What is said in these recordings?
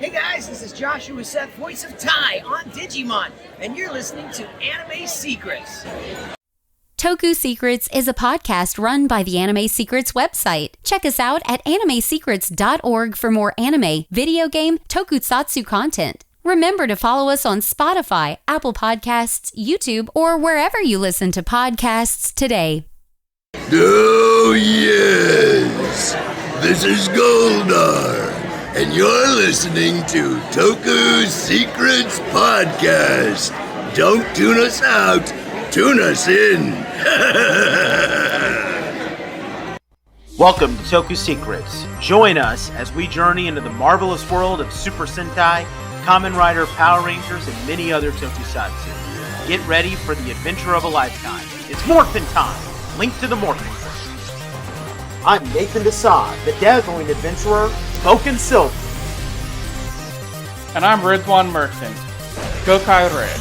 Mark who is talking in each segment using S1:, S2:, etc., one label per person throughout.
S1: Hey guys, this is Joshua Seth, voice of Ty on Digimon, and you're listening to Anime Secrets.
S2: Toku Secrets is a podcast run by the Anime Secrets website. Check us out at animesecrets.org for more anime, video game, tokusatsu content. Remember to follow us on Spotify, Apple Podcasts, YouTube, or wherever you listen to podcasts today.
S3: Oh yes, this is Goldar, and you're listening to Toku Secrets Podcast. Don't tune us out, tune us in.
S4: Welcome to Toku Secrets. Join us as we journey into the marvelous world of Super Sentai, Kamen Rider, Power Rangers, and many other tokusatsu. Get ready for the adventure of a lifetime. It's Morphin time! Link to the Morphin. I'm Nathan Desai, the dazzling adventurer, Smokin' Silver.
S5: And I'm Rizwan Merchant, Gokai Red.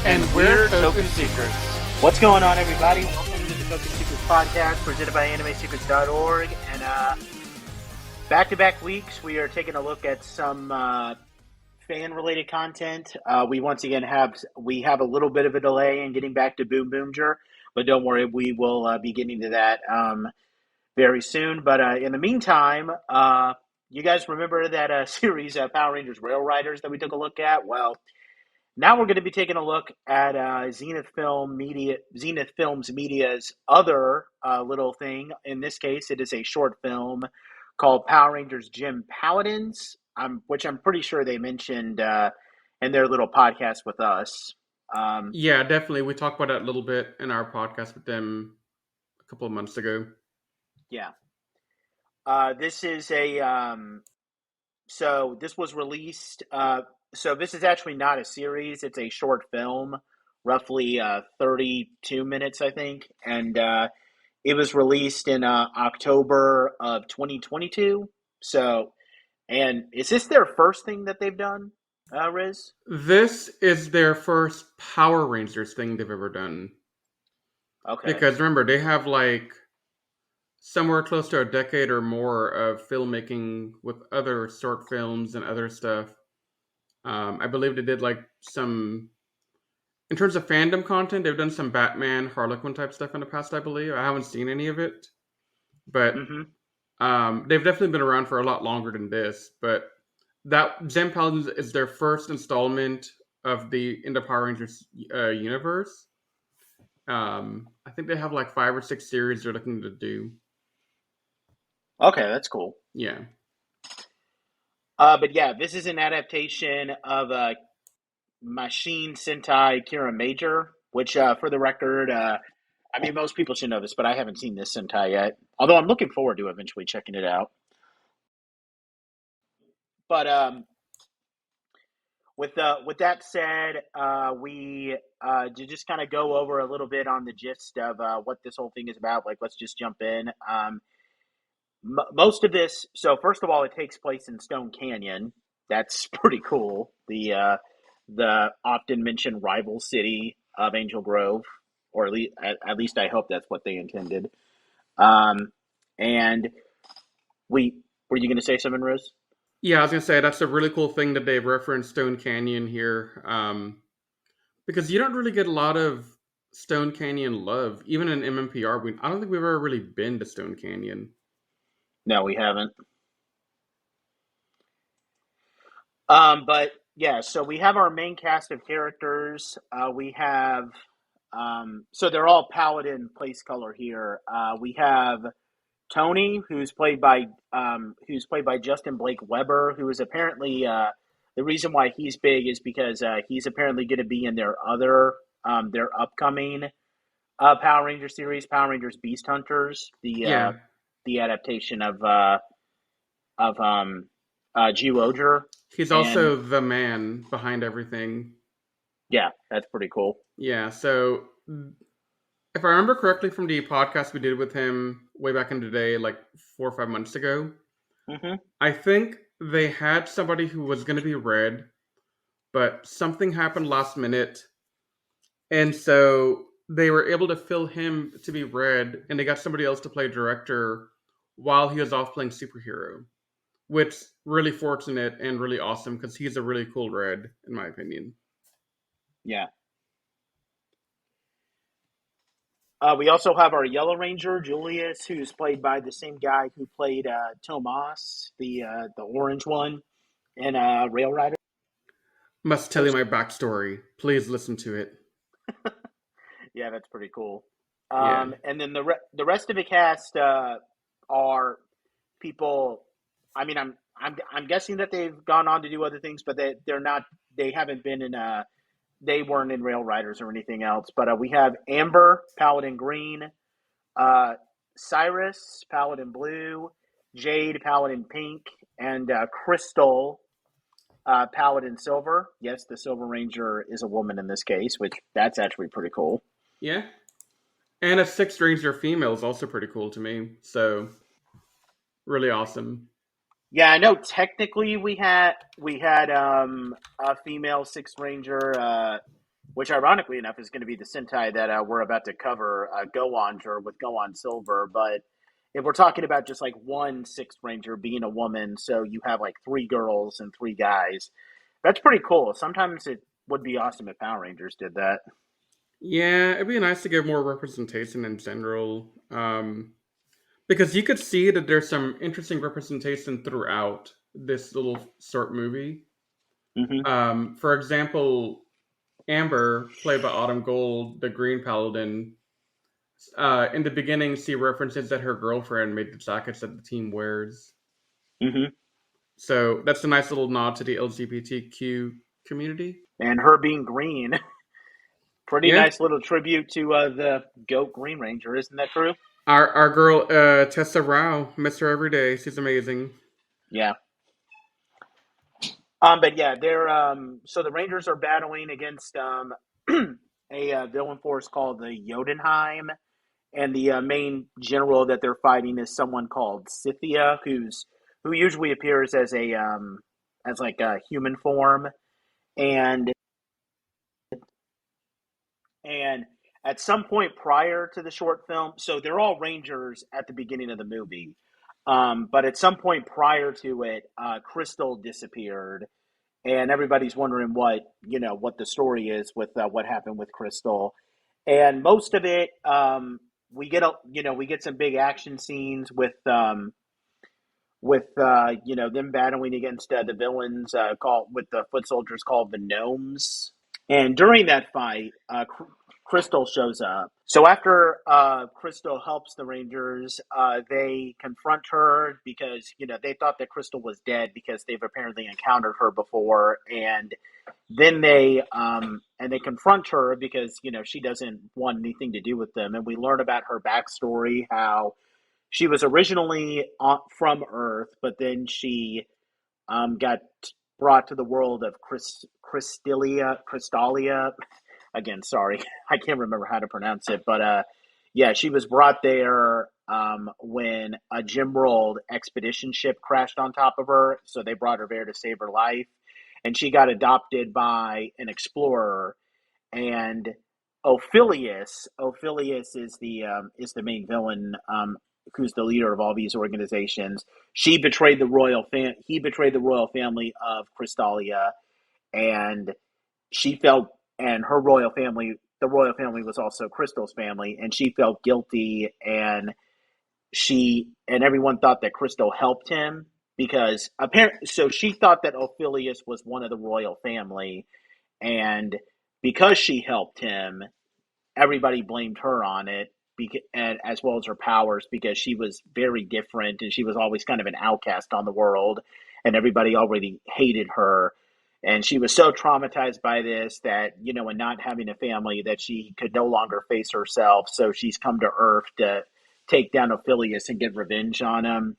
S5: And we're Toku Secrets.
S4: What's going on, everybody? Welcome to the Toku Secrets podcast presented by animesecrets.org. And back-to-back weeks, we are taking a look at some fan-related content. We once again have a little bit of a delay in getting back to Boom Boomger, but don't worry, we will be getting to that very soon. But in the meantime, you guys remember that series, Power Rangers Rail Riders, that we took a look at? Well, now we're going to be taking a look at Zenith Films Media's other little thing. In this case, it is a short film called Power Rangers Gem Paladins, which I'm pretty sure they mentioned in their little podcast with us.
S5: Yeah, definitely. We talked about that a little bit in our podcast with them a couple of months ago.
S4: Yeah. This is so this was released, so this is actually not a series, it's a short film, roughly 32 minutes, I think, and it was released in October of 2022, so, and is this their first thing that they've done, Riz?
S5: This is their first Power Rangers thing they've ever done.
S4: Okay.
S5: Because remember, they have like somewhere close to a decade or more of filmmaking with other short films and other stuff. I believe they did like some, in terms of fandom content, they've done some Batman, Harlequin type stuff in the past, I believe. I haven't seen any of it, but they've definitely been around for a lot longer than this. But that Gem Paladins is their first installment of the Power Rangers universe. I think they have like 5 or 6 series they're looking to do.
S4: Okay, that's cool.
S5: Yeah.
S4: But yeah, this is an adaptation of Mashin Sentai Kiramager, which, for the record, I mean, most people should know this, but I haven't seen this Sentai yet. Although I'm looking forward to eventually checking it out. But with that said, we to just kind of go over a little bit on the gist of what this whole thing is about. Like, let's just jump in. Most of this, so first of all, it takes place in Stone Canyon. That's pretty cool. The often mentioned rival city of Angel Grove, or at least I hope that's what they intended. And were you going to say something, Rose?
S5: Yeah, I was going to say that's a really cool thing that they've referenced Stone Canyon here, because you don't really get a lot of Stone Canyon love, even in MMPR. I don't think we've ever really been to Stone Canyon.
S4: No, we haven't. But yeah, so we have our main cast of characters. We have, so they're all Paladin place color here. We have Tony, who's played by Justin Blake Weber, who is apparently the reason why he's big is because he's apparently going to be in their their upcoming Power Ranger series, Power Rangers Beast Hunters, the adaptation of G. Roger.
S5: He's also the man behind everything.
S4: Yeah, that's pretty cool.
S5: Yeah, so if I remember correctly from the podcast we did with him way back in the day, like 4 or 5 months ago, I think they had somebody who was going to be Red, but something happened last minute, and so they were able to fill him to be Red, and they got somebody else to play director while he was off playing superhero. which really fortunate and really awesome because he's a really cool red, in my opinion.
S4: Yeah. We also have our Yellow Ranger, Julius, who's played by the same guy who played Tomas, the orange one, in Rail Riders.
S5: Must tell you my backstory. Please listen to it.
S4: Yeah, that's pretty cool.
S5: Yeah.
S4: And then the rest of the cast are people. I mean, I'm guessing that they've gone on to do other things, but they're not. They haven't been in. They weren't in Rail Riders or anything else. But we have Amber, Paladin Green, Cyrus, Paladin Blue, Jade, Paladin Pink, and Crystal, Paladin Silver. Yes, the Silver Ranger is a woman in this case, which that's actually pretty cool.
S5: Yeah. And a Sixth Ranger female is also pretty cool to me. So, really awesome.
S4: Yeah, I know. Technically, we had a female Sixth Ranger, which ironically enough is going to be the Sentai that we're about to cover, Goanger with Goan Silver. But if we're talking about just like one Sixth Ranger being a woman, so you have like 3 girls and 3 guys, that's pretty cool. Sometimes it would be awesome if Power Rangers did that.
S5: Yeah, it'd be nice to get more representation in general. Because you could see that there's some interesting representation throughout this little short movie.
S4: Mm-hmm.
S5: For example, Amber, played by Autumn Gold, the Green Paladin, in the beginning, she references that her girlfriend made the jackets that the team wears.
S4: Mm-hmm.
S5: So that's a nice little nod to the LGBTQ community.
S4: And her being green, pretty
S5: Yeah.
S4: nice little tribute to the Goat Green Ranger, isn't that true?
S5: Our girl, Tessa Rao, miss her every day. She's amazing.
S4: Yeah. But yeah, they're so the Rangers are battling against a villain force called the Jotunheim, and the main general that they're fighting is someone called Scythia, who usually appears as a as like a human form, and and at some point prior to the short film, so they're all Rangers at the beginning of the movie, but at some point prior to it, Crystal disappeared, and everybody's wondering what the story is with what happened with Crystal, and most of it, we get some big action scenes with them battling against the villains called with the foot soldiers called the gnomes, and during that fight, Crystal shows up. So after Crystal helps the Rangers, they confront her because they thought that Crystal was dead because they've apparently encountered her before, and then they confront her because she doesn't want anything to do with them, and we learn about her backstory, how she was originally from Earth, but then she got brought to the world of Crystalia. Again, sorry, I can't remember how to pronounce it, but yeah, she was brought there when a Gem expedition ship crashed on top of her, so they brought her there to save her life, and she got adopted by an explorer, and Ophilius is the main villain, who's the leader of all these organizations. He betrayed the royal family of Crystalia, and she felt, and her royal family, the royal family was also Crystal's family, and she felt guilty, and everyone thought that Crystal helped him because apparently, so she thought that Ophilius was one of the royal family, and because she helped him, everybody blamed her on it, and as well as her powers, because she was very different and she was always kind of an outcast on the world, and everybody already hated her. And she was so traumatized by this that, and not having a family, that she could no longer face herself. So she's come to Earth to take down Ophilius and get revenge on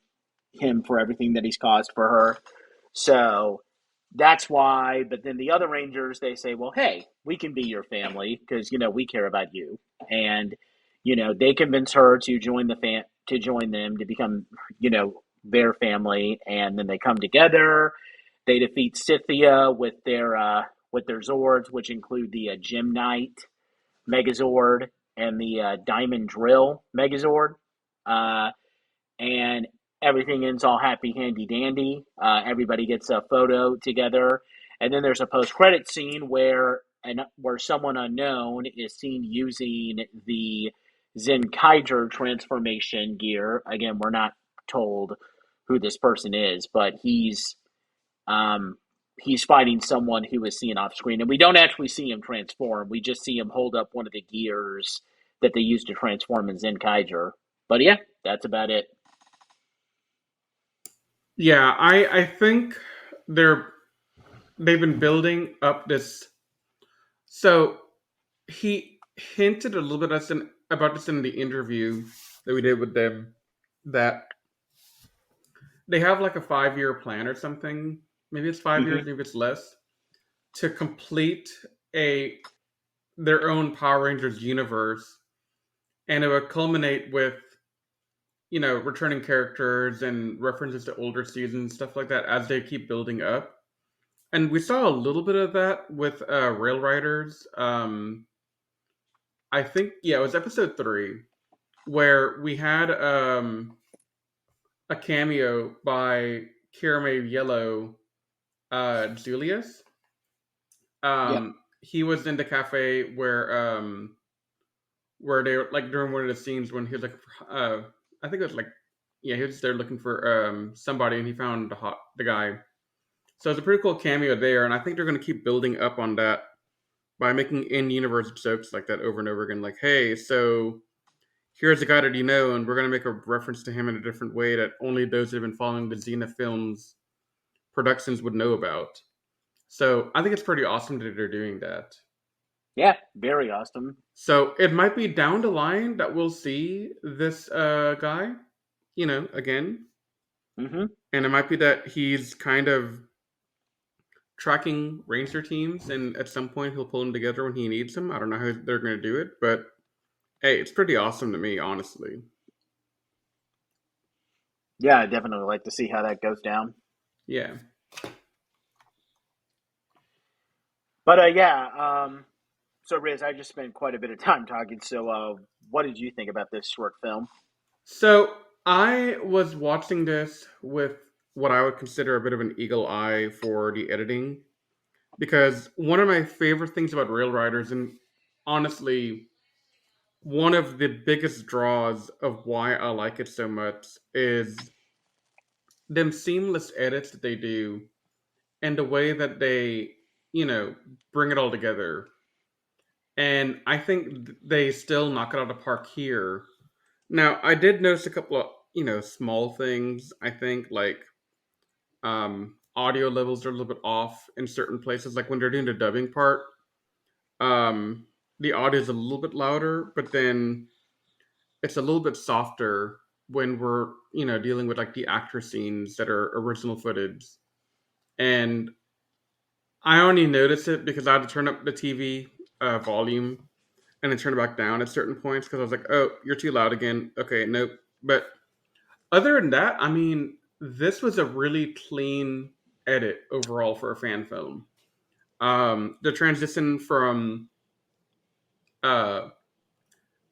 S4: him for everything that he's caused for her. So that's why. But then the other Rangers, they say, well, hey, we can be your family because we care about you, and they convince her to join to join them, to become their family, and then they come together. They defeat Scythia with their Zords, which include the Gem Knight Megazord and the Diamond Drill Megazord, and everything ends all happy, handy, dandy. Everybody gets a photo together, and then there's a post-credit scene where someone unknown is seen using the Zenkaiger transformation gear. Again, we're not told who this person is, but um, he's fighting someone who is seen off screen, and we don't actually see him transform. We just see him hold up one of the gears that they use to transform in Zenkaiger. But yeah, that's about it.
S5: Yeah, I think they've been building up this. So he hinted a little bit about this in the interview that we did with them, that they have like a 5-year plan or something. Maybe it's 5 years, maybe it's less, to complete a their own Power Rangers universe, and it would culminate with returning characters and references to older seasons, stuff like that, as they keep building up. And we saw a little bit of that with Rail Riders. I think, yeah, it was episode 3 where we had a cameo by Kiramager Yellow Julius.
S4: Yep.
S5: He was in the cafe where they were like during one of the scenes when he was like, I think it was like, yeah, he was there looking for somebody, and he found the guy. So it's a pretty cool cameo there, and I think they're going to keep building up on that by making in-universe jokes like that over and over again. Like, hey, so here's a guy that you know, and we're going to make a reference to him in a different way that only those that have been following the Xena Films productions would know about. So I think it's pretty awesome that they're doing that.
S4: Yeah, very awesome.
S5: So it might be down the line that we'll see this guy, again.
S4: Mm-hmm.
S5: And it might be that he's kind of tracking Ranger teams, and at some point he'll pull them together when he needs them. I don't know how they're going to do it, but hey, it's pretty awesome to me, honestly.
S4: Yeah, I definitely like to see how that goes down.
S5: Yeah.
S4: But so Riz, I just spent quite a bit of time talking. So, what did you think about this short film?
S5: So I was watching this with what I would consider a bit of an eagle eye for the editing, because one of my favorite things about Rail Riders, and honestly, one of the biggest draws of why I like it so much, is them seamless edits that they do, and the way that they, bring it all together. And I think they still knock it out of the park here. Now, I did notice a couple of, small things. I think, like, audio levels are a little bit off in certain places. Like when they're doing the dubbing part, the audio is a little bit louder, but then it's a little bit softer when we're, dealing with like the actor scenes that are original footage. And I only noticed it because I had to turn up the TV volume and then turn it back down at certain points, because I was like, oh, you're too loud again. Okay, nope. But other than that, I mean, this was a really clean edit overall for a fan film. The transition from uh,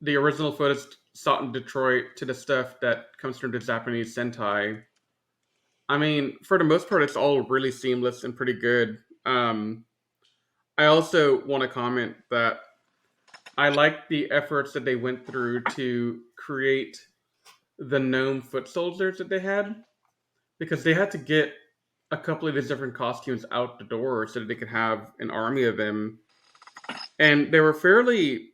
S5: the original footage shot in Detroit to the stuff that comes from the Japanese Sentai, I mean, for the most part, it's all really seamless and pretty good. I also want to comment that I like the efforts that they went through to create the gnome foot soldiers that they had, because they had to get a couple of these different costumes out the door so that they could have an army of them. And they were fairly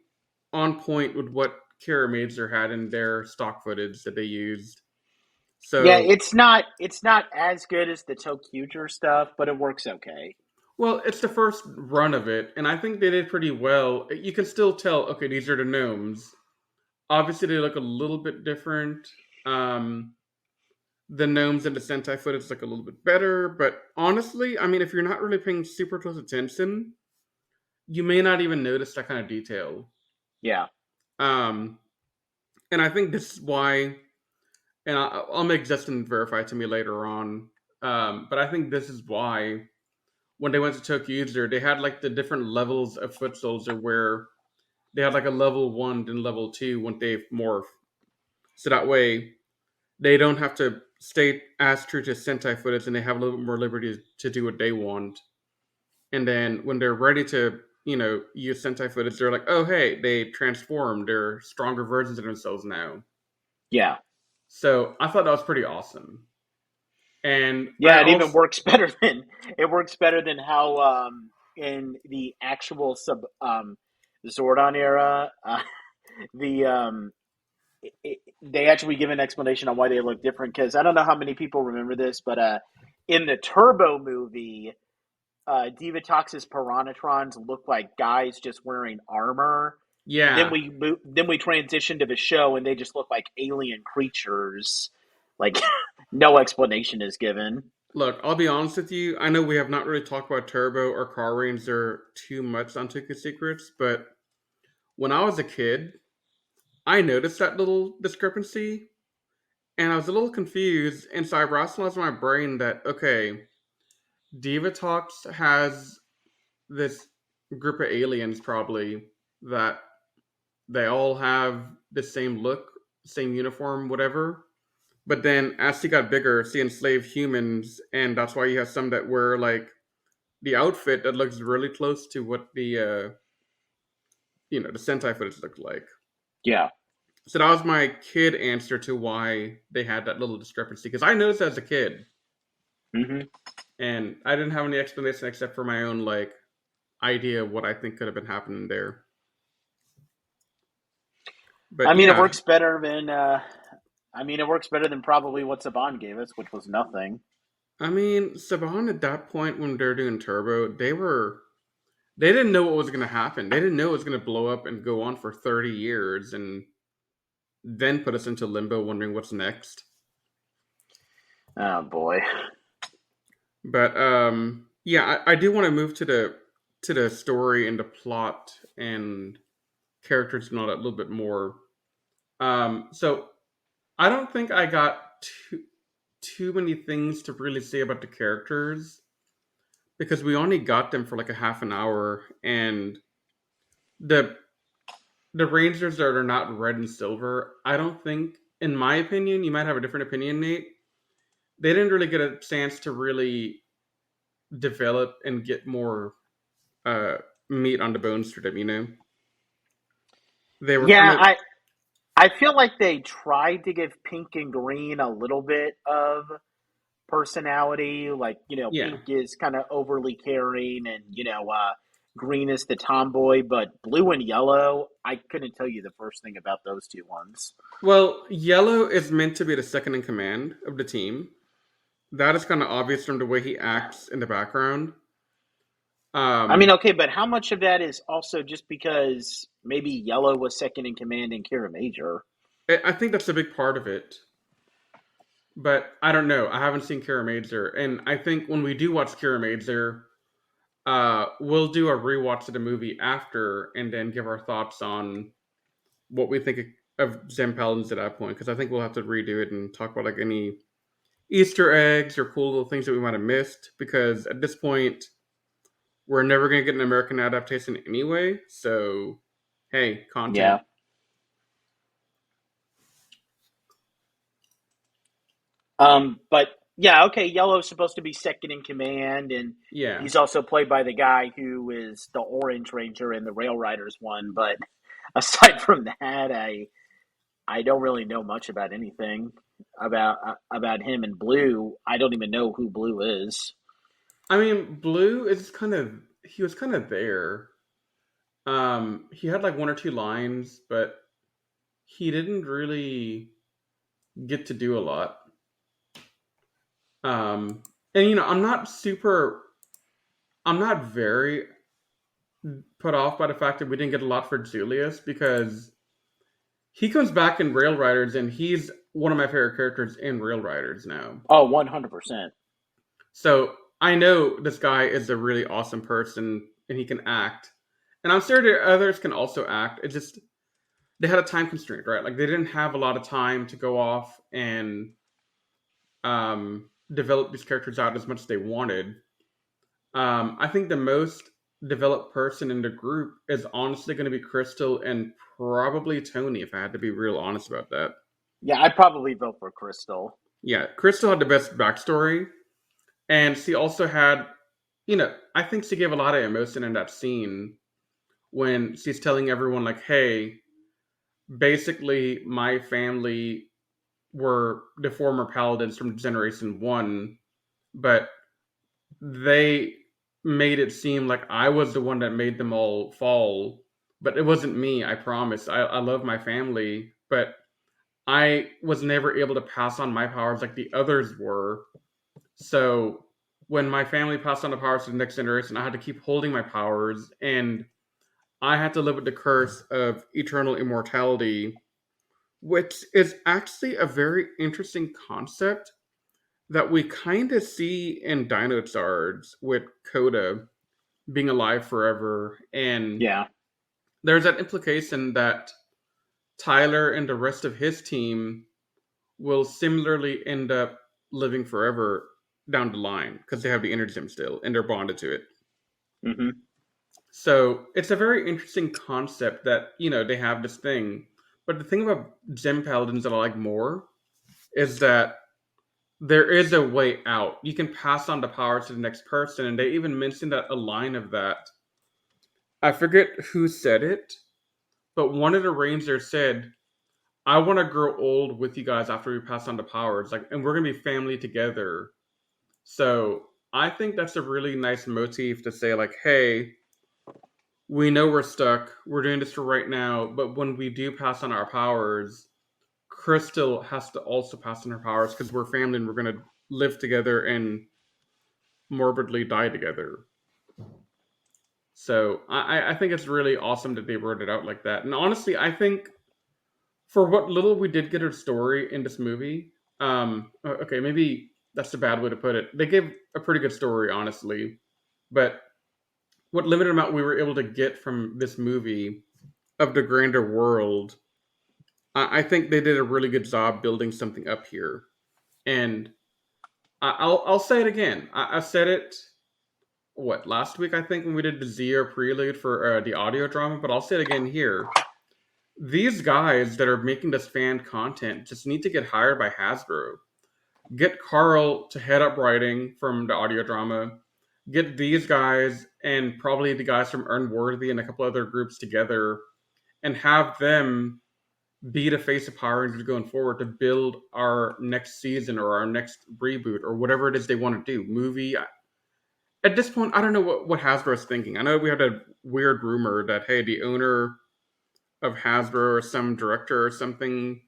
S5: on point with what Kiramager had in their stock footage that they used. So
S4: Yeah, it's not as good as the Tokuger stuff, but it works okay.
S5: well, it's the first run of it, and I think they did pretty well. You can still tell, okay, these are the gnomes. Obviously, they look a little bit different. The gnomes and the Sentai footage look a little bit better, but honestly, I mean, if you're not really paying super close attention, you may not even notice that kind of detail.
S4: Yeah.
S5: Um, and I think this is why, and I'll make Justin verify to me later on, but I think this is why when they went to Tokyo User, they had like the different levels of foot soldier, where they had like a level 1 and level 2 when they morph. So that way they don't have to, stay as true to Sentai footage and they have a little bit more liberty to do what they want. And then when they're ready to, use Sentai footage, they're like, oh, hey, they transformed. They're stronger versions of themselves now.
S4: Yeah.
S5: So I thought that was pretty awesome. And
S4: yeah, it even works better than how in the actual Zordon era, the they actually give an explanation on why they look different. Because I don't know how many people remember this, but in the Turbo movie, Divatox's Piranatrons look like guys just wearing armor.
S5: Yeah.
S4: Then we transition to the show, and they just look like alien creatures. Like no explanation is given.
S5: Look, I'll be honest with you. I know we have not really talked about Turbo or Car Ranger too much on Toku Secrets, but when I was a kid, I noticed that little discrepancy, and I was a little confused, and so I rationalized in my brain that, okay, Divatox has this group of aliens probably that they all have the same look, same uniform, whatever. But then as he got bigger, he enslaved humans, and that's why you have some that wear like the outfit that looks really close to what the the Sentai footage looked like.
S4: Yeah.
S5: So that was my kid answer to why they had that little discrepancy, because I noticed as a kid.
S4: Mm-hmm.
S5: And I didn't have any explanation except for my own like idea of what I think could have been happening there. But
S4: I mean, it works better than. It works better than probably what Saban gave us, which was nothing.
S5: I mean, Saban at that point when they're doing Turbo, they didn't know what was going to happen. They didn't know it was going to blow up and go on for 30 years and then put us into limbo wondering what's next.
S4: Oh boy.
S5: But yeah, I do want to move to the story and the plot and characters and all that a little bit more. So I don't think I got too many things to really say about the characters because we only got them for like a half an hour, and the Rangers that are not red and silver, I don't think, in my opinion, you might have a different opinion, Nate, they didn't really get a chance to really develop and get more meat on the bones for them, They were
S4: I feel like they tried to give Pink and Green a little bit of personality. Like, Pink is kind of overly caring and, Green is the tomboy, but Blue and Yellow, I couldn't tell you the first thing about those two ones.
S5: Well, Yellow is meant to be the second in command of the team. That is kind of obvious from the way he acts in the background.
S4: Okay, but how much of that is also just because maybe Yellow was second in command in Kiramager?
S5: I think that's a big part of it. But I don't know. I haven't seen Kiramager. And I think when we do watch Kiramager, we'll do a rewatch of the movie after and then give our thoughts on what we think of Gem Paladins at that point. Because I think we'll have to redo it and talk about like any Easter eggs or cool little things that we might have missed. Because at this point, we're never going to get an American adaptation anyway. So, hey, content.
S4: Yeah. But yeah, okay, Yellow's supposed to be second in command, and he's also played by the guy who is the Orange Ranger in the Rail Riders one. But aside from that, I don't really know much about anything about him and Blue. I don't even know who Blue is.
S5: I mean, Blue is he was kind of there. He had like one or two lines, but he didn't really get to do a lot. And I'm not very put off by the fact that we didn't get a lot for Julius, because he comes back in Rail Riders and he's one of my favorite characters in Rail Riders now.
S4: Oh, 100%.
S5: So I know this guy is a really awesome person and he can act. And I'm sure that others can also act. It's just, they had a time constraint, right? Like they didn't have a lot of time to go off and develop these characters out as much as they wanted. I think the most developed person in the group is honestly going to be Crystal and probably Tony, if I had to be real honest about that.
S4: Yeah, I'd probably vote for Crystal.
S5: Yeah, Crystal had the best backstory, and she also had, I think she gave a lot of emotion in that scene when she's telling everyone, like, hey, basically, my family were the former paladins from Generation 1, but they made it seem like I was the one that made them all fall. But it wasn't me, I promise. I love my family, but I was never able to pass on my powers like the others were. So when my family passed on the powers to the next generation, I had to keep holding my powers, and I had to live with the curse of eternal immortality, which is actually a very interesting concept that we kind of see in Dino Charge with Coda being alive forever. And
S4: Yeah.
S5: there's that implication that Tyler and the rest of his team will similarly end up living forever down the line because they have the energy gem still and they're bonded to it.
S4: Mm-hmm.
S5: So it's a very interesting concept that, they have this thing. But the thing about Gem Paladins that I like more is that there is a way out. You can pass on the power to the next person. And they even mentioned that a line of that. I forget who said it, but one of the Rangers said, I want to grow old with you guys after we pass on the powers. Like, and we're going to be family together. So I think that's a really nice motif to say, like, hey, we know we're stuck. We're doing this for right now. But when we do pass on our powers, Crystal has to also pass on her powers because we're family and we're going to live together and morbidly die together. So I think it's really awesome that they wrote it out like that. And honestly, I think for what little we did get a story in this movie, okay, maybe that's a bad way to put it. They gave a pretty good story, honestly. But what limited amount we were able to get from this movie of the grander world, I think they did a really good job building something up here. And I'll say it again. I said it last week, I think, when we did the Zero prelude for the audio drama, but I'll say it again here. These guys that are making this fan content just need to get hired by Hasbro. Get Carl to head up writing from the audio drama. Get these guys and probably the guys from Earnworthy and a couple other groups together and have them be the face of Power Rangers going forward to build our next season or our next reboot or whatever it is they want to do. Movie. At this point, I don't know what Hasbro's thinking. I know we had a weird rumor that, hey, the owner of Hasbro or some director or something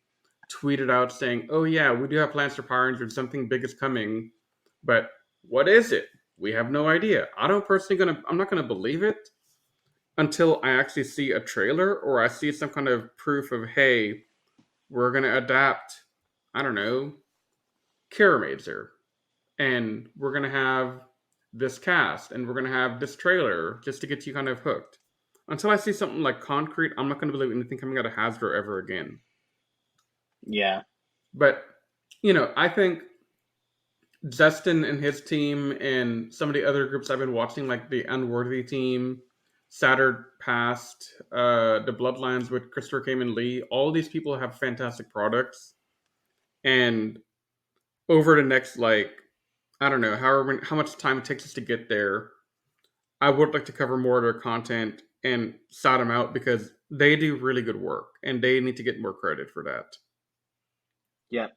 S5: tweeted out saying, oh yeah, we do have plans for Power Rangers, something big is coming. But what is it? We have no idea. I'm not gonna believe it until I actually see a trailer or I see some kind of proof of, hey, we're gonna adapt, I don't know, Kiramager. And we're gonna have this cast and we're gonna have this trailer just to get you kind of hooked. Until I see something like concrete, I'm not gonna believe anything coming out of Hasbro ever again.
S4: Yeah.
S5: But, I think Justin and his team and some of the other groups I've been watching, like the Unworthy team, Saturn Past, the Bloodlines with Christopher Kamen Lee, all these people have fantastic products. And over the next, I don't know, how much time it takes us to get there, I would like to cover more of their content and shout them out because they do really good work and they need to get more credit for that.
S4: Yeah.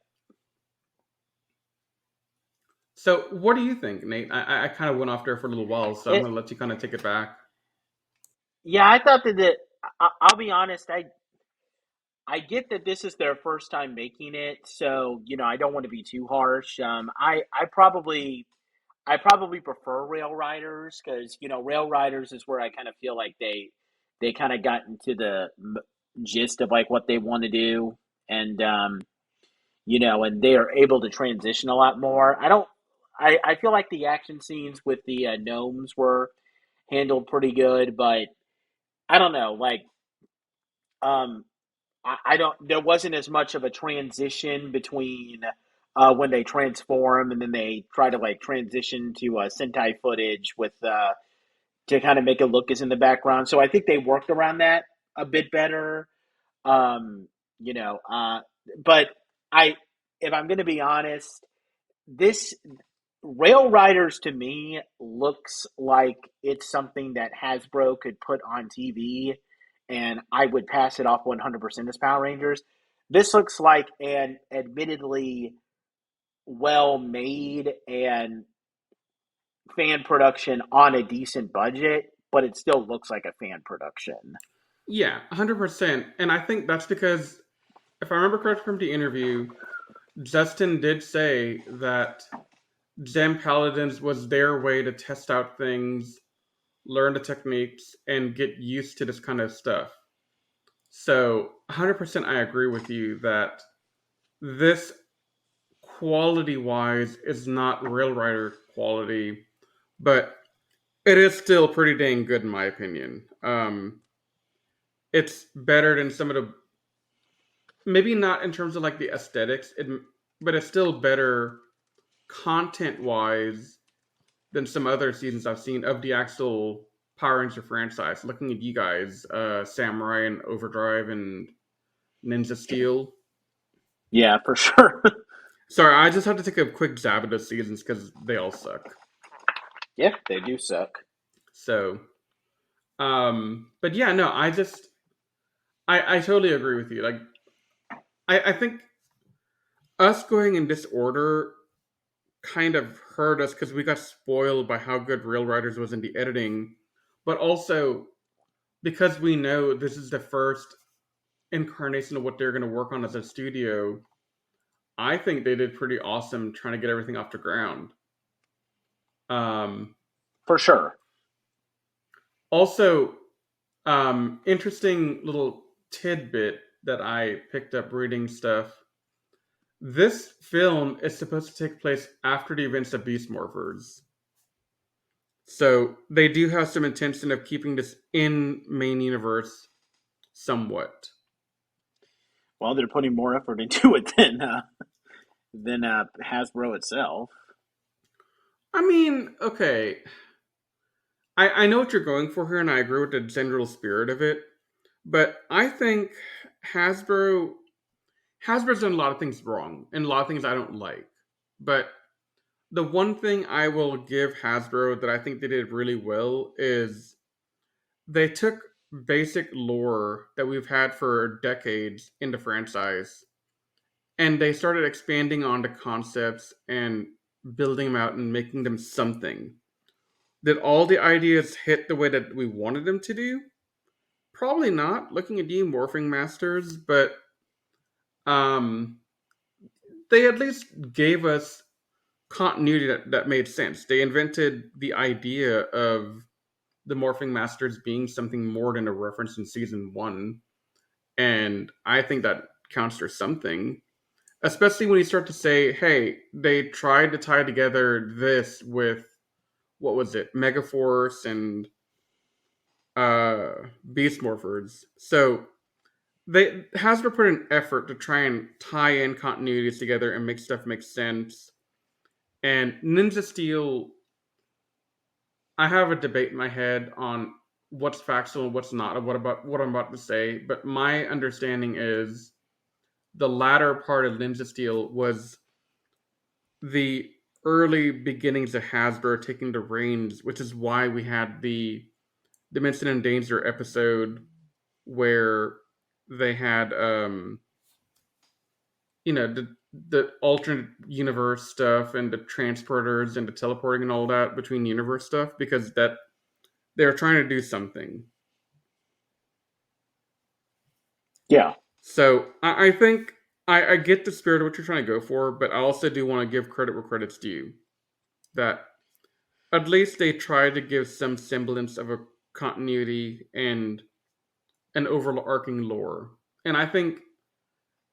S5: So, what do you think, Nate? I kind of went off there for a little while, so I'm going to let you kind of take it back.
S4: Yeah, I thought that I'll be honest, I get that this is their first time making it, so I don't want to be too harsh. I probably prefer Rail Riders because Rail Riders is where I kind of feel like they kind of got into the gist of like what they want to do, and and they are able to transition a lot more. I feel like the action scenes with the gnomes were handled pretty good, but I don't know, like um I don't. There wasn't as much of a transition between when they transform and then they try to like transition to Sentai footage with to kind of make it look as in the background. So I think they worked around that a bit better. Um, you know, but I if I'm going to be honest, this Rail Riders to me looks like it's something that Hasbro could put on TV and I would pass it off 100% as Power Rangers. This looks like an admittedly well made and fan production on a decent budget, but it still looks like a fan production.
S5: Yeah, 100%. And I think that's because, if I remember correctly from the interview, Justin did say that Gem Paladins was their way to test out things, learn the techniques, and get used to this kind of stuff. So, 100% I agree with you that this, quality-wise, is not Rail Rider quality, but it is still pretty dang good in my opinion. It's better than some of the, maybe not in terms of like the aesthetics, but it's still better content-wise than some other seasons I've seen of the actual Power Ranger franchise. Looking at you guys, Samurai and Overdrive and Ninja Steel.
S4: Yeah, for sure.
S5: Sorry, I just have to take a quick jab at those seasons because they all suck.
S4: Yeah, they do suck.
S5: So, but yeah, no, I totally agree with you. Like, I think us going in this order kind of hurt us because we got spoiled by how good Real Riders was in the editing, but also because we know this is the first incarnation of what they're going to work on as a studio. I think they did pretty awesome trying to get everything off the ground.
S4: For sure.
S5: Also, interesting little tidbit that I picked up reading stuff. This film is supposed to take place after the events of Beast Morphers. So they do have some intention of keeping this in main universe somewhat.
S4: Well, they're putting more effort into it than Hasbro itself.
S5: I mean, okay. I know what you're going for here, and I agree with the general spirit of it. But I think Hasbro's done a lot of things wrong, and a lot of things I don't like. But the one thing I will give Hasbro that I think they did really well is they took basic lore that we've had for decades in the franchise, and they started expanding on the concepts and building them out and making them something. Did all the ideas hit the way that we wanted them to do? Probably not. Looking at you, Morphing Masters, but they at least gave us continuity that made sense. They invented the idea of the Morphing Masters being something more than a reference in season 1, and I think that counts for something. Especially when you start to say, hey, they tried to tie together this with, what was it, Megaforce and Beast Morphers. So Hasbro put an effort to try and tie in continuities together and make stuff make sense. And Ninja Steel, I have a debate in my head on what's factual and what's not, of what I'm about to say. But my understanding is the latter part of Ninja Steel was the early beginnings of Hasbro taking the reins, which is why we had the Dimension in Danger episode where they had the alternate universe stuff and the transporters and the teleporting and all that between universe stuff, because that they're trying to do something.
S4: Yeah.
S5: So I think I get the spirit of what you're trying to go for, but I also do want to give credit where credit's due. That at least they try to give some semblance of a continuity and an overarching lore. And I think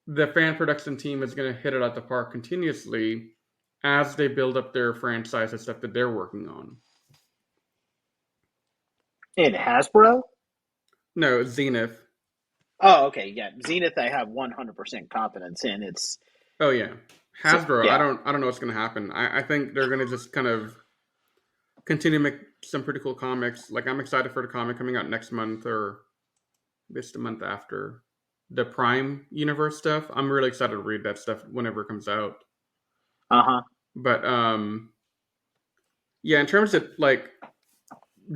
S5: the fan production team is going to hit it at the park continuously as they build up their franchise and stuff that they're working on.
S4: In Hasbro?
S5: No, Zenith.
S4: Oh, okay, yeah. Zenith I have 100% confidence in. It's
S5: Oh yeah. Hasbro,
S4: So, yeah.
S5: I don't know what's gonna happen. I think they're gonna just kind of continue to make some pretty cool comics. Like, I'm excited for the comic coming out next month or this the month after. the Prime universe stuff. I'm really excited to read that stuff whenever it comes out. But yeah, in terms of like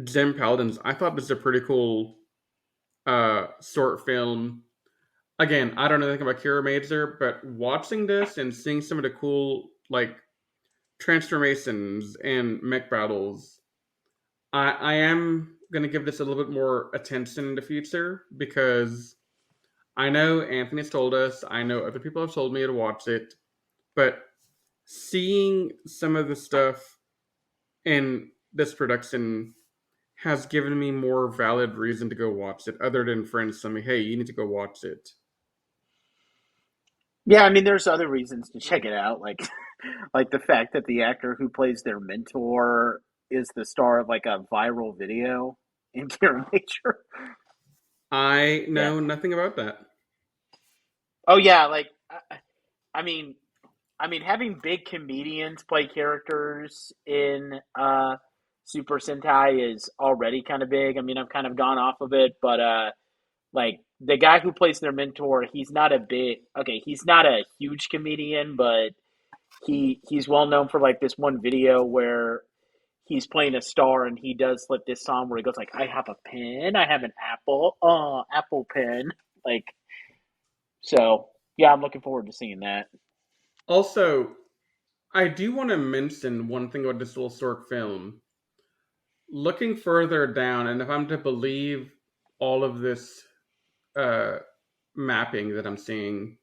S5: Gem Paladins, I thought this is a pretty cool short film. Again, I don't know anything about Kiramager, but watching this and seeing some of the cool like transformations and mech battles, I am gonna give this a little bit more attention in the future because I know Anthony's told us, I know other people have told me to watch it, but seeing some of the stuff in this production has given me more valid reason to go watch it, other than friends telling me, "Hey, you need to go watch it."
S4: Yeah, I mean, there's other reasons to check it out, like like the fact that the actor who plays their mentor is the star of like a viral video in Kiramager.
S5: I
S4: Yeah.
S5: know nothing about that.
S4: Oh yeah, like I mean, having big comedians play characters in Super Sentai is already kind of big. I mean, I've kind of gone off of it, but like the guy who plays their mentor, he's not a huge comedian, but he's well known for like this one video where he's playing a star and he does like this song where he goes like, "I have a pen, I have an apple, apple pen." Like, so yeah, I'm looking forward to seeing that.
S5: Also, I do want to mention one thing about this little short film. Looking further down, and if I'm to believe all of this uh, mapping that I'm seeing,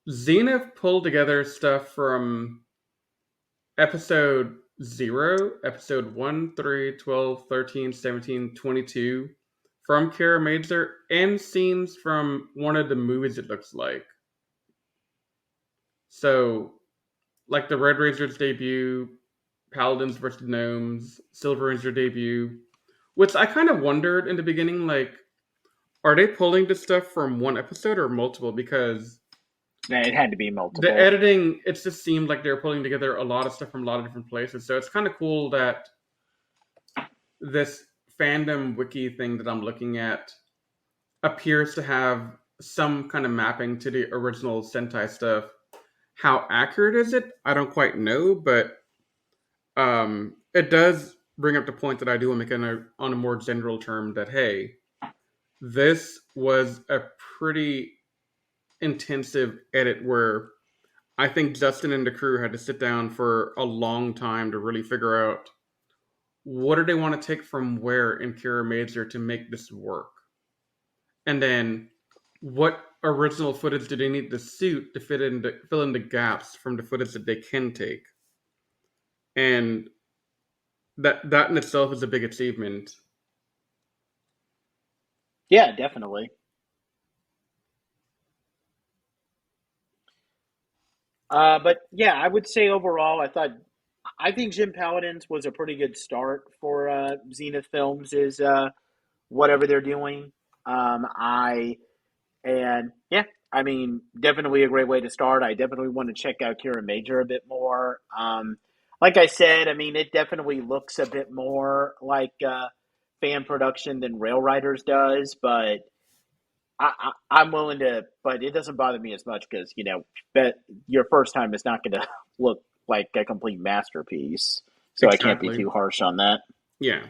S5: Zenith pulled together stuff from episode 0, episode 1, 3, 12, 13, 17, 22 from Kiramager, and scenes from one of the movies, it looks like. So, like the Red Ranger's debut, Paladins versus Gnomes, Silver Ranger debut, which I kind of wondered in the beginning, like, are they pulling this stuff from one episode or multiple? Because
S4: Yeah, it had to be
S5: the
S4: multiple.
S5: editing, it just seemed like they were pulling together a lot of stuff from a lot of different places. So it's kind of cool that this fandom wiki thing that I'm looking at appears to have some kind of mapping to the original Sentai stuff. How accurate is it? I don't quite know, but it does bring up the point that I do want to make on a more general term that, hey, this was a pretty intensive edit where I think Justin and the crew had to sit down for a long time to really figure out what do they want to take from where in Kiramager to make this work. And then what original footage do they need to suit to fill in the gaps from the footage that they can take. And that in itself is a big achievement.
S4: Yeah, definitely. But yeah, I would say overall, I think Jim Paladins was a pretty good start for Zenith Films. Is whatever they're doing. I and yeah, I mean, definitely a great way to start. I definitely want to check out Kiramager a bit more. Like I said, I mean, it definitely looks a bit more like fan production than Rail Riders does, but I'm willing to. But it doesn't bother me as much because that your first time is not going to look like a complete masterpiece. So I can't be
S5: Exactly.
S4: too harsh on that.
S5: Yeah.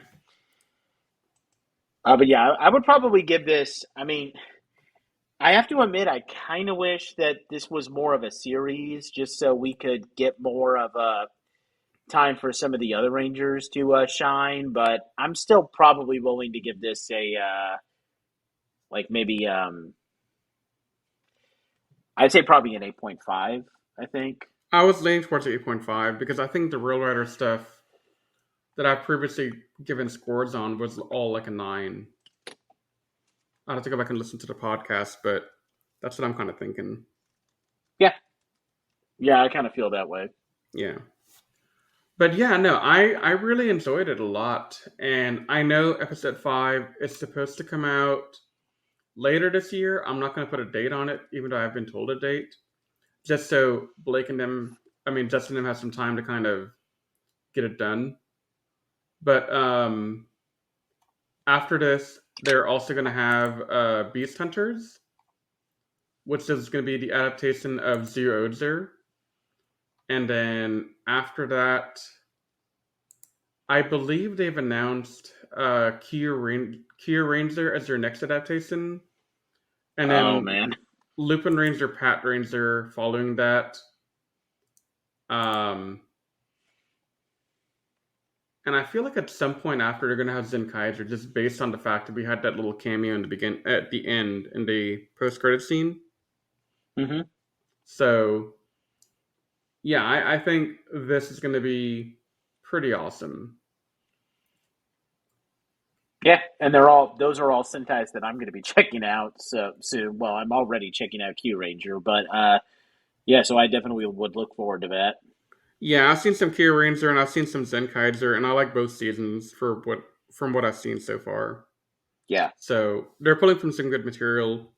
S4: But yeah, I would probably give this. I mean, I have to admit, I kind of wish that this was more of a series, just so we could get more of a time for some of the other Rangers to shine. But I'm still probably willing to give this a like maybe I'd say probably an 8.5. I think.
S5: I was leaning towards 8.5 because I think the Real Rider stuff that I've previously given scores on was all like a 9. I'll have to go back and listen to the podcast, but that's what I'm kind of thinking.
S4: Yeah, yeah, I kind of feel that way.
S5: Yeah. But yeah, no, I really enjoyed it a lot. And I know episode 5 is supposed to come out later this year. I'm not going to put a date on it, even though I've been told a date. Just so Justin and them have some time to kind of get it done. But after this, they're also going to have Beast Hunters. which is going to be the adaptation of Zero Ozer. And then after that, I believe they've announced Kia Ranger as their next adaptation. And then
S4: Oh, man.
S5: Lupin Ranger, Pat Ranger following that. And I feel like at some point after they're gonna have Zenkaiser, just based on the fact that we had that little cameo at the end in the post-credit scene.
S4: Mm-hmm.
S5: So, yeah, I think this is gonna be pretty awesome.
S4: Yeah, and those are all Sentais that I'm going to be checking out. So well, I'm already checking out Q Ranger, but yeah, so I definitely would look forward to that.
S5: Yeah, I've seen some Kia Ranger and I've seen some Zenkaiser, and I like both seasons from what I've seen so far.
S4: Yeah.
S5: So they're pulling from some good material,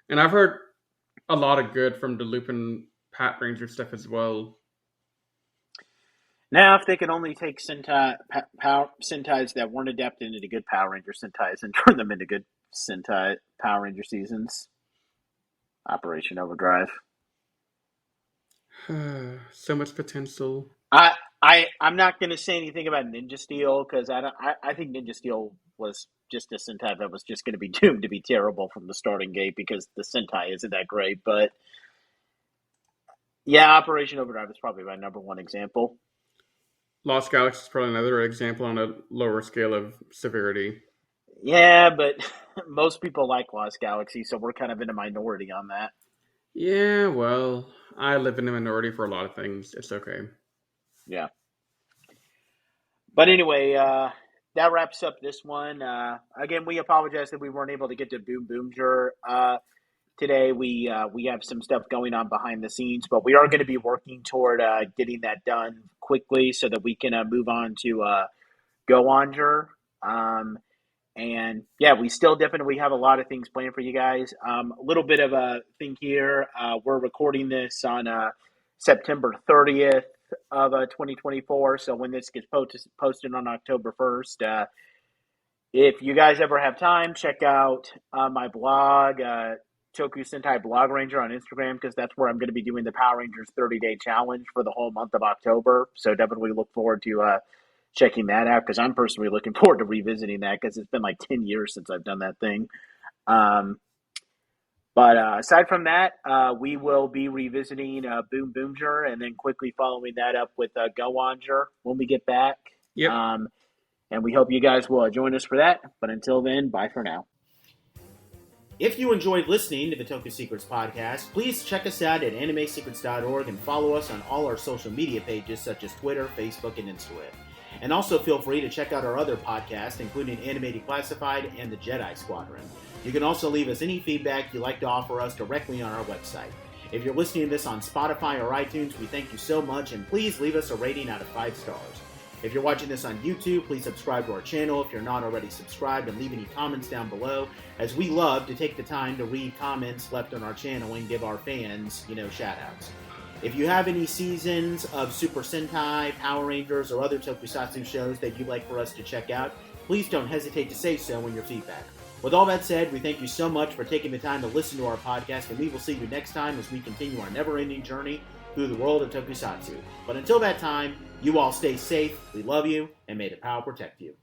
S5: and I've heard a lot of good from the Lupin Pat Ranger stuff as well.
S4: Now, if they could only take Sentais that weren't adapted into good Power Ranger Sentais and turn them into good Sentai Power Ranger seasons, Operation Overdrive.
S5: So much potential.
S4: I'm not going to say anything about Ninja Steel because I think Ninja Steel was just a Sentai that was just going to be doomed to be terrible from the starting gate because the Sentai isn't that great. But yeah, Operation Overdrive is probably my number one example.
S5: Lost Galaxy is probably another example on a lower scale of severity.
S4: Yeah, but most people like Lost Galaxy, so we're kind of in a minority on that.
S5: Yeah, well, I live in a minority for a lot of things. It's okay.
S4: Yeah. But anyway, that wraps up this one. Again, we apologize that we weren't able to get to Boom Boomger today. We have some stuff going on behind the scenes, but we are going to be working toward getting that done quickly so that we can move on to Go Onger. And yeah, we still definitely have a lot of things planned for you guys. A little bit of a thing here. We're recording this on September 30th of 2024. So when this gets posted on October 1st, if you guys ever have time, check out my blog, Toku Sentai Blog Ranger on Instagram, because that's where I'm going to be doing the Power Rangers 30-day challenge for the whole month of October. So definitely look forward to checking that out, because I'm personally looking forward to revisiting that because it's been like 10 years since I've done that thing. But aside from that, we will be revisiting Boom Boomger and then quickly following that up with Go Onger when we get back.
S5: Yep.
S4: And we hope you guys will join us for that. But until then, bye for now. If you enjoyed listening to the Toku Secrets podcast, please check us out at animesecrets.org and follow us on all our social media pages such as Twitter, Facebook, and Instagram. And also feel free to check out our other podcasts, including Anime Declassified and the Jedi Squadron. You can also leave us any feedback you'd like to offer us directly on our website. If you're listening to this on Spotify or iTunes, we thank you so much, and please leave us a rating out of 5 stars. If you're watching this on YouTube, please subscribe to our channel if you're not already subscribed, and leave any comments down below, as we love to take the time to read comments left on our channel and give our fans, shout-outs. If you have any seasons of Super Sentai, Power Rangers, or other tokusatsu shows that you'd like for us to check out, please don't hesitate to say so in your feedback. With all that said, we thank you so much for taking the time to listen to our podcast, and we will see you next time as we continue our never-ending journey through the world of tokusatsu. But until that time, you all stay safe, we love you, and may the power protect you.